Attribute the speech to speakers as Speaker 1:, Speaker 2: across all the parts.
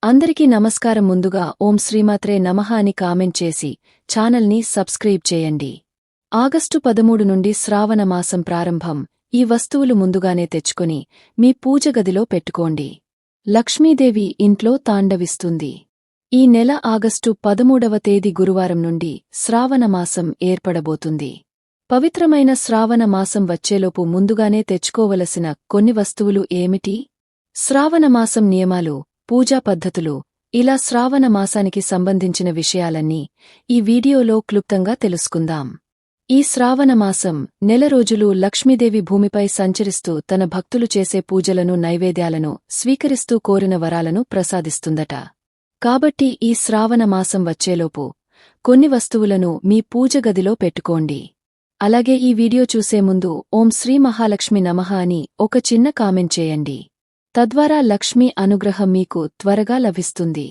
Speaker 1: అందరికీ నమస్కారం. ముందుగా ఓం శ్రీమాత్రే నమః అని కామెంట్ చేసి ఛానల్ని సబ్స్క్రైబ్ చేయండి. ఆగస్టు 13 నుండి శ్రావణ మాసం ప్రారంభం. ఈ వస్తువులు ముందుగానే తెచ్చుకొని మీ పూజ గదిలో పెట్టుకోండి. లక్ష్మీదేవి ఇంట్లో తాండవిస్తుంది. ఈ నెల ఆగస్టు 13వ తేదీ గురువారం నుండి శ్రావణ మాసం ఏర్పడబోతుంది. పవిత్రమైన శ్రావణ మాసం వచ్చేలోపు ముందుగానే తెచ్చుకోవలసిన కొన్ని వస్తువులు ఏమిటి? శ్రావణ మాసం నియమాలు, పూజా పద్ధతులు, ఇలా శ్రావణ మాసానికి సంబంధించిన విషయాలన్నీ ఈ వీడియోలో క్లుప్తంగా తెలుసుకుందాం. ఈ శ్రావణ మాసం నెల రోజులు లక్ష్మీదేవి భూమిపై సంచరిస్తూ తన భక్తులు చేసే పూజలను, నైవేద్యాలను స్వీకరిస్తూ కోరిన వరాలను ప్రసాదిస్తుందట. కాబట్టి ఈ శ్రావణ మాసం వచ్చేలోపు కొన్ని వస్తువులను మీ పూజ గదిలో పెట్టుకోండి. అలాగే ఈ వీడియో చూసే ముందు ఓం శ్రీ మహాలక్ష్మి నమః అని ఒక చిన్న కామెంట్ చేయండి. తద్వారా లక్ష్మీ అనుగ్రహం మీకు త్వరగా లభిస్తుంది.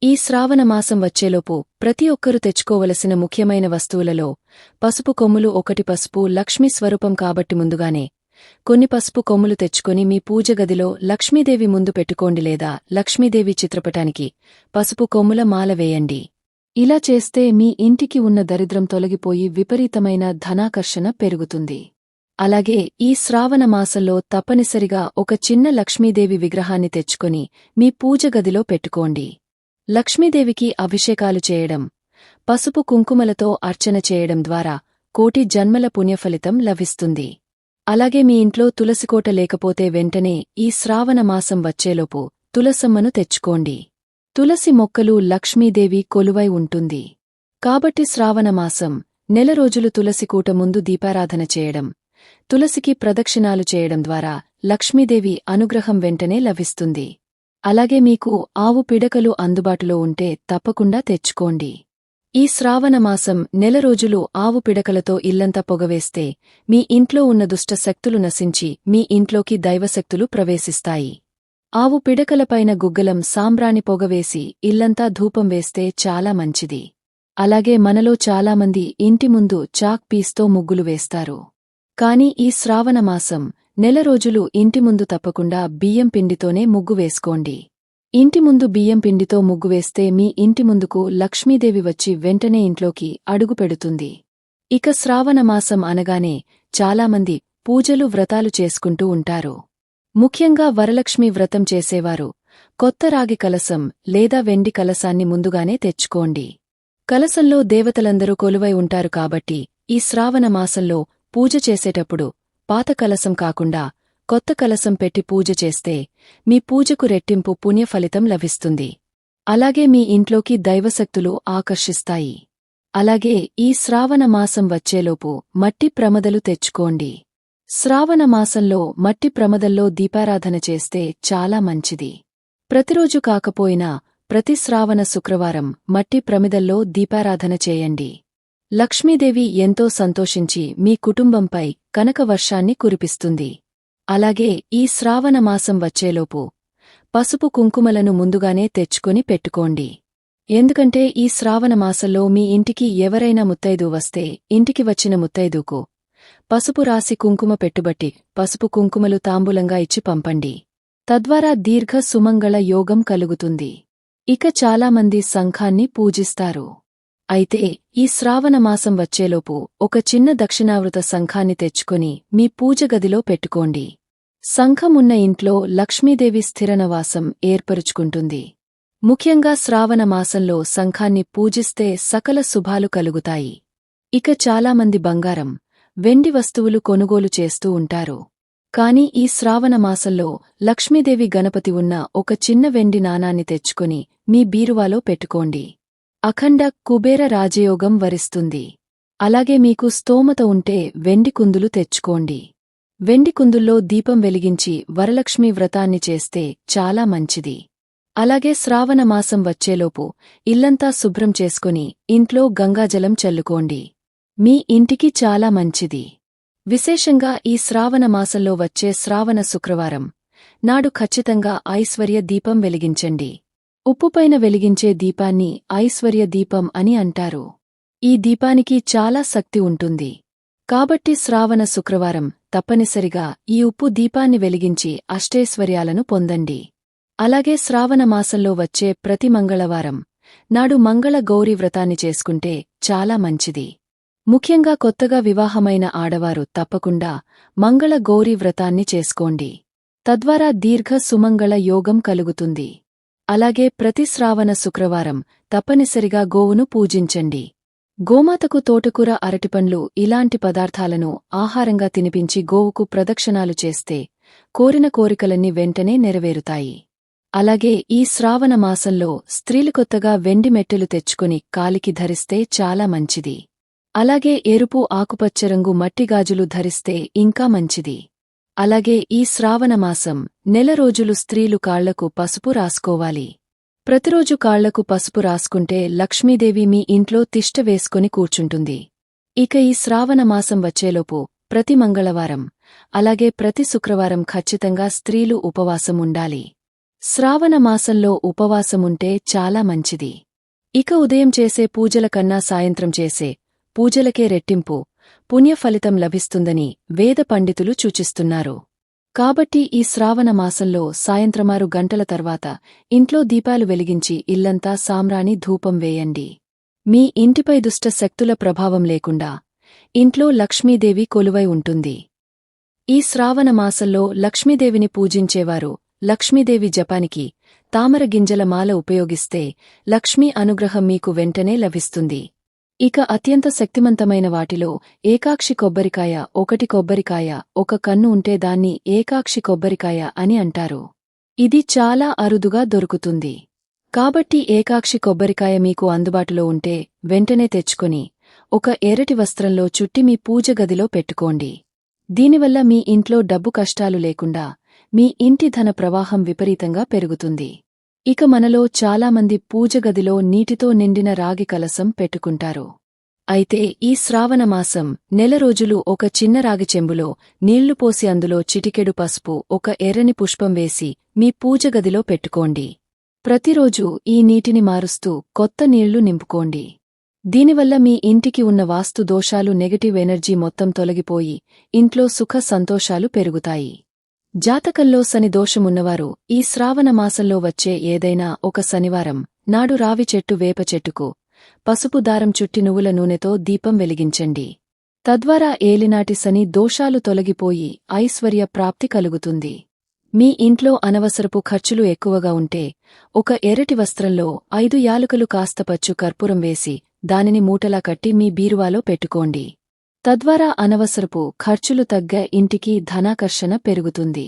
Speaker 1: ఈ శ్రావణ మాసం వచ్చేలోపు ప్రతి ఒక్కరూ తెచ్చుకోవలసిన ముఖ్యమైన వస్తువులలో పసుపు కొమ్ములు. 1 పసుపు లక్ష్మీ స్వరూపం కాబట్టి ముందుగానే కొన్ని పసుపు కొమ్ములు తెచ్చుకొని మీ పూజ గదిలో లక్ష్మీదేవి ముందు పెట్టుకోండి, లేదా లక్ష్మీదేవి చిత్రపటానికి పసుపు కొమ్ముల మాల వేయండి. ఇలా చేస్తే మీ ఇంటికి ఉన్న దరిద్రం తొలగిపోయి విపరీతమైన ధనాకర్షణ పెరుగుతుంది. అలాగే ఈ శ్రావణ మాసంలో తప్పనిసరిగా ఒక చిన్న లక్ష్మీదేవి విగ్రహాన్ని తెచ్చుకొని మీ పూజ గదిలో పెట్టుకోండి. లక్ష్మీదేవికి అభిషేకాలు చేయడం, పసుపు కుంకుమలతో అర్చన చేయడం ద్వారా కోటి జన్మల పుణ్యఫలితం లభిస్తుంది. అలాగే మీ ఇంట్లో తులసికోట లేకపోతే వెంటనే ఈ శ్రావణ మాసం వచ్చేలోపు తులసమ్మను తెచ్చుకోండి. తులసి మొక్కలు లక్ష్మీదేవి కొలువై ఉంటుంది. కాబట్టి శ్రావణ మాసం నెల రోజులు తులసికూట ముందు దీపారాధన చేయడం, తులసికి ప్రదక్షిణాలు చేయడం ద్వారా లక్ష్మీదేవి అనుగ్రహం వెంటనే లభిస్తుంది. అలాగే మీకు ఆవు పిడకలు అందుబాటులో ఉంటే తప్పకుండా తెచ్చుకోండి. ఈ శ్రావణ మాసం నెల రోజులు ఆవు పిడకలతో ఇల్లంతా పొగవేస్తే మీ ఇంట్లో ఉన్న దుష్ట శక్తులు నశించి మీ ఇంట్లోకి దైవశక్తులు ప్రవేశిస్తాయి. ఆవు పిడకలపైన గుగ్గలం సాంబ్రాణి పొగవేసి ఇల్లంతా ధూపం వేస్తే చాలా మంచిది. అలాగే మనలో చాలామంది ఇంటి ముందు చాక్ పీస్తో ముగ్గులు వేస్తారు. కానీ ఈ శ్రావణ మాసం నెల రోజులు ఇంటి ముందు తప్పకుండా బియ్యం పిండితోనే ముగ్గు వేసుకోండి. ఇంటి ముందు బియ్యం పిండితో ముగ్గు వేస్తే మీ ఇంటి ముందుకు లక్ష్మీదేవి వచ్చి వెంటనే ఇంట్లోకి అడుగు పెడుతుంది. ఇక శ్రావణ మాసం అనగానే చాలామంది పూజలు, వ్రతాలు చేసుకుంటూ ఉంటారు. ముఖ్యంగా వరలక్ష్మి వ్రతం చేసేవారు కొత్త రాగి కలసం లేదా వెండి కలసాన్ని ముందుగానే తెచ్చుకోండి. కలసంలో దేవతలందరూ కొలువై ఉంటారు కాబట్టి ఈ శ్రావణ మాసంలో పూజ చేసేటప్పుడు పాత కలసం కాకుండా కొత్త కలసం పెట్టి పూజ చేస్తే మీ పూజకు రెట్టింపు పుణ్యఫలితం లభిస్తుంది. అలాగే మీ ఇంట్లోకి దైవశక్తులు ఆకర్షిస్తాయి. అలాగే ఈ శ్రావణ మాసం వచ్చేలోపు మట్టి ప్రమదలు తెచ్చుకోండి. శ్రావణ మాసంలో మట్టి ప్రమదల్లో దీపారాధన చేస్తే చాలా మంచిది. ప్రతిరోజు కాకపోయినా ప్రతి శ్రావణ శుక్రవారం మట్టి ప్రమిదల్లో దీపారాధన చేయండి. లక్ష్మీదేవి ఎంతో సంతోషించి మీ కుటుంబంపై కనక వర్షాన్ని కురిపిస్తుంది. అలాగే ఈ శ్రావణ మాసం వచ్చేలోపు పసుపు కుంకుమలను ముందుగానే తెచ్చుకొని పెట్టుకోండి. ఎందుకంటే ఈ శ్రావణ మాసంలో మీ ఇంటికి ఎవరైనా ముత్తైదు వస్తే ఇంటికి వచ్చిన ముత్తైదుకు పసుపు రాసి కుంకుమ పెట్టుబట్టి పసుపు కుంకుమలు తాంబూలంగా ఇచ్చి పంపండి. తద్వారా దీర్ఘ సుమంగళ యోగం కలుగుతుంది. ఇక చాలామంది శంఖాన్ని పూజిస్తారు. అయితే ఈ శ్రావణ మాసం వచ్చేలోపు ఒక చిన్న దక్షిణావృత శంఖాన్ని తెచ్చుకొని మీ పూజ గదిలో పెట్టుకోండి. శంఖం ఉన్న ఇంట్లో లక్ష్మీదేవి స్థిరనివాసం ఏర్పరుచుకుంటుంది. ముఖ్యంగా శ్రావణ మాసంలో శంఖాన్ని పూజిస్తే సకల శుభాలు కలుగుతాయి. ఇక చాలామంది బంగారం, వెండి వస్తువులు కొనుగోలు చేస్తూ ఉంటారు. కాని ఈ శ్రావణ మాసంలో లక్ష్మీదేవి గణపతి ఉన్న ఒక చిన్న వెండి నాణాన్ని తెచ్చుకొని మీ బీరువాలో పెట్టుకోండి. అఖండ కుబేర రాజయోగం వరిస్తుంది. అలాగే మీకు స్తోమత ఉంటే వెండి కుందులు తెచ్చుకోండి. వెండి కుందుల్లో దీపం వెలిగించి వరలక్ష్మీ వ్రతాన్ని చేస్తే చాలా మంచిది. అలాగే శ్రావణ మాసం వచ్చేలోపు ఇల్లంతా శుభ్రం చేసుకుని ఇంట్లో గంగాజలం చల్లుకోండి. మీ ఇంటికి చాలా మంచిది. విశేషంగా ఈ శ్రావణ మాసంలో వచ్చే శ్రావణ శుక్రవారం నాడు ఖచ్చితంగా ఐశ్వర్య దీపం వెలిగించండి. ఉప్పుపైన వెలిగించే దీపాన్ని ఐశ్వర్య దీపం అని అంటారు. ఈ దీపానికి చాలా శక్తి ఉంటుంది. కాబట్టి శ్రావణ శుక్రవారం తప్పనిసరిగా ఈ ఉప్పు దీపాన్ని వెలిగించి అష్టైశ్వర్యాలను పొందండి. అలాగే శ్రావణ మాసంలో వచ్చే ప్రతి మంగళవారం నాడు మంగళ గౌరీ వ్రతాన్ని చేసుకుంటే చాలా మంచిది. ముఖ్యంగా కొత్తగా వివాహమైన ఆడవారు తప్పకుండా మంగళ గౌరీ వ్రతాన్ని చేసుకోండి. తద్వారా దీర్ఘ సుమంగళ యోగం కలుగుతుంది. అలాగే ప్రతి శ్రావణ శుక్రవారం తప్పనిసరిగా గోవును పూజించండి. గోమాతకు తోటకూర, అరటిపండ్లు ఇలాంటి పదార్థాలను ఆహారంగా తినిపించి గోవుకు ప్రదక్షిణాలు చేస్తే కోరిన కోరికలన్నీ వెంటనే నెరవేరుతాయి. అలాగే ఈ శ్రావణ మాసంలో స్త్రీలు కొత్తగా వెండి మెట్టెలు తెచ్చుకుని కాలికి ధరిస్తే చాలా మంచిది. అలాగే ఎరుపు, ఆకుపచ్చ రంగు మట్టిగాజులు ధరిస్తే ఇంకా మంచిది. అలాగే ఈ శ్రావణ మాసం నెల రోజులు స్త్రీలు కాళ్లకు పసుపు రాసుకోవాలి. ప్రతిరోజు కాళ్లకు పసుపు రాసుకుంటే లక్ష్మీదేవి మీ ఇంట్లో తిష్ట వేసుకుని కూర్చుంటుంది. ఇక ఈ శ్రావణ మాసం వచ్చేలోపు ప్రతి మంగళవారం అలాగే ప్రతి శుక్రవారం ఖచ్చితంగా స్త్రీలు ఉపవాసం ఉండాలి. శ్రావణ మాసంలో ఉపవాసముంటే చాలా మంచిది. ఇక ఉదయం చేసే పూజల కన్నా సాయంత్రం చేసే పూజలకే రెట్టింపు పుణ్యఫలితం లభిస్తుందని వేద పండితులు సూచిస్తున్నారు. కాబట్టి ఈ శ్రావణ మాసంలో సాయంత్రమారు గంటల తర్వాత ఇంట్లో దీపాలు వెలిగించి ఇల్లంతా సాంబ్రాణి ధూపం వేయండి. మీ ఇంటిపై దుష్ట శక్తుల ప్రభావం లేకుండా ఇంట్లో లక్ష్మీదేవి కొలువై ఉంటుంది. ఈ శ్రావణ మాసంలో లక్ష్మీదేవిని పూజించేవారు లక్ష్మీదేవి జపానికి తామర గింజల మాల ఉపయోగిస్తే లక్ష్మీ అనుగ్రహం మీకు వెంటనే లభిస్తుంది. ఇక అత్యంత శక్తిమంతమైన వాటిలో ఏకాక్షి కొబ్బరికాయ, ఒకటి కొబ్బరికాయ, ఒక కన్ను ఉంటే దాన్ని ఏకాక్షి కొబ్బరికాయ అని అంటారు. ఇది చాలా అరుదుగా దొరుకుతుంది. కాబట్టి ఏకాక్షి కొబ్బరికాయ మీకు అందుబాటులో ఉంటే వెంటనే తెచ్చుకొని ఒక ఎర్రటి వస్త్రంలో చుట్టి మీ పూజ గదిలో పెట్టుకోండి. దీనివల్ల మీ ఇంట్లో డబ్బు కష్టాలు లేకుండా మీ ఇంటి ధన ప్రవాహం విపరీతంగా పెరుగుతుంది. ఇక మనలో చాలామంది పూజగదిలో నీటితో నిండిన రాగి కలసం పెట్టుకుంటారు. అయితే ఈ శ్రావణ మాసం నెల రోజులు ఒక చిన్న రాగి చెంబులో నీళ్లు పోసి అందులో చిటికెడు పసుపు, ఒక ఎర్రని పుష్పం వేసి మీ పూజగదిలో పెట్టుకోండి. ప్రతిరోజు ఈ నీటిని మారుస్తూ కొత్త నీళ్లు నింపుకోండి. దీనివల్ల మీ ఇంటికి ఉన్న వాస్తు దోషాలు, నెగటివ్ ఎనర్జీ మొత్తం తొలగిపోయి ఇంట్లో సుఖ సంతోషాలు పెరుగుతాయి. జాతకంలో శని దోషమున్నవారు ఈ శ్రావణ మాసంలో వచ్చే ఏదైనా ఒక శనివారం నాడు రావి చెట్టు, వేప చెట్టుకు పసుపు దారం చుట్టి నువ్వుల నూనెతో దీపం వెలిగించండి. తద్వారా ఏలినాటి శని దోషాలు తొలగిపోయి ఐశ్వర్య ప్రాప్తి కలుగుతుంది. మీ ఇంట్లో అనవసరపు ఖర్చులు ఎక్కువగా ఉంటే ఒక ఎర్రటి వస్త్రంలో 5 యాలుకలు, కాస్త పచ్చు కర్పూరం వేసి దానిని మూటలా కట్టి మీ బీరువాలో పెట్టుకోండి. తద్వారా అనవసరపు ఖర్చులు తగ్గ ఇంటికి ధనాకర్షణ పెరుగుతుంది.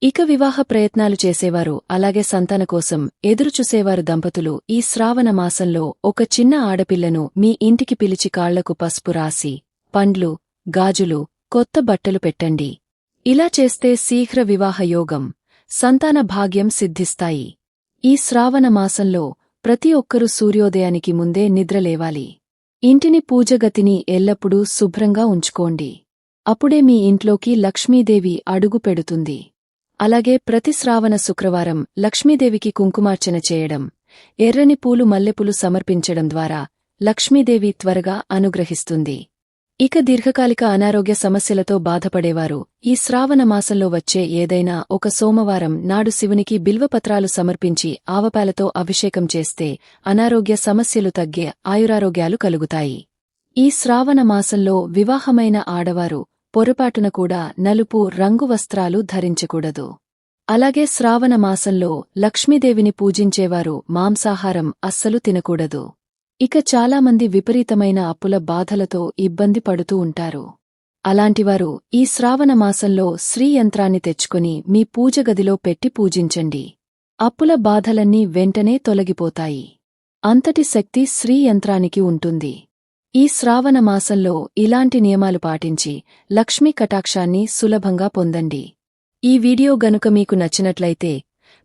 Speaker 1: ఇక వివాహ ప్రయత్నాలు చేసేవారు అలాగే సంతాన కోసం ఎదురుచూసేవారు దంపతులు ఈ శ్రావణ మాసంలో ఒక చిన్న ఆడపిల్లను మీ ఇంటికి పిలిచి కాళ్లకు పసుపు రాసి పండ్లు, గాజులు, కొత్త బట్టలు పెట్టండి. ఇలా చేస్తే శీఘ్ర వివాహ యోగం, సంతాన భాగ్యం సిద్ధిస్తాయి. ఈ శ్రావణ మాసంలో ప్రతి ఒక్కరూ సూర్యోదయానికి ముందే నిద్రలేవాలి. ఇంటిని, పూజగతిని ఎల్లప్పుడూ శుభ్రంగా ఉంచుకోండి. అప్పుడే మీ ఇంట్లోకి లక్ష్మీదేవి అడుగు పెడుతుంది. అలాగే ప్రతి శ్రావణ శుక్రవారం లక్ష్మీదేవికి కుంకుమార్చన చేయడం, ఎర్రని పూలు, మల్లెపూలు సమర్పించడం ద్వారా లక్ష్మీదేవి త్వరగా అనుగ్రహిస్తుంది. ఇక దీర్ఘకాలిక అనారోగ్య సమస్యలతో బాధపడేవారు ఈ శ్రావణ మాసంలో వచ్చే ఏదైనా ఒక సోమవారం నాడు శివునికి బిల్వపత్రాలు సమర్పించి ఆవపాలతో అభిషేకం చేస్తే అనారోగ్య సమస్యలు తగ్గే ఆయురారోగ్యాలు కలుగుతాయి. ఈ శ్రావణ మాసంలో వివాహమైన ఆడవారు పొరపాటున కూడా నలుపు రంగు వస్త్రాలు ధరించకూడదు. అలాగే శ్రావణ మాసంలో లక్ష్మీదేవిని పూజించేవారు మాంసాహారం అస్సలు తినకూడదు. ఇక చాలామంది విపరీతమైన అప్పుల బాధలతో ఇబ్బంది పడుతూ ఉంటారు. అలాంటివారు ఈ శ్రావణ మాసంలో శ్రీ యంత్రాన్ని తెచ్చుకొని మీ పూజగదిలో పెట్టి పూజించండి. అప్పుల బాధలన్నీ వెంటనే తొలగిపోతాయి. అంతటి శక్తి శ్రీ యంత్రానికి ఉంటుంది. ఈ శ్రావణ మాసంలో ఇలాంటి నియమాలు పాటించి లక్ష్మీ కటాక్షాన్ని సులభంగా పొందండి. ఈ వీడియో గనుక మీకు నచ్చినట్లయితే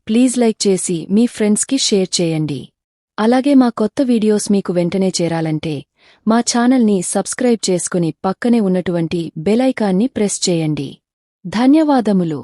Speaker 1: ప్లీజ్ లైక్ చేసి మీ ఫ్రెండ్స్కి షేర్ చేయండి. అలాగే మా కొత్త వీడియోస్ మీకు వెంటనే చేరాలంటే మా ఛానల్ని సబ్స్క్రైబ్ చేసుకుని పక్కనే ఉన్నటువంటి బెల్ ఐకాన్ని ప్రెస్ చేయండి. ధన్యవాదములు.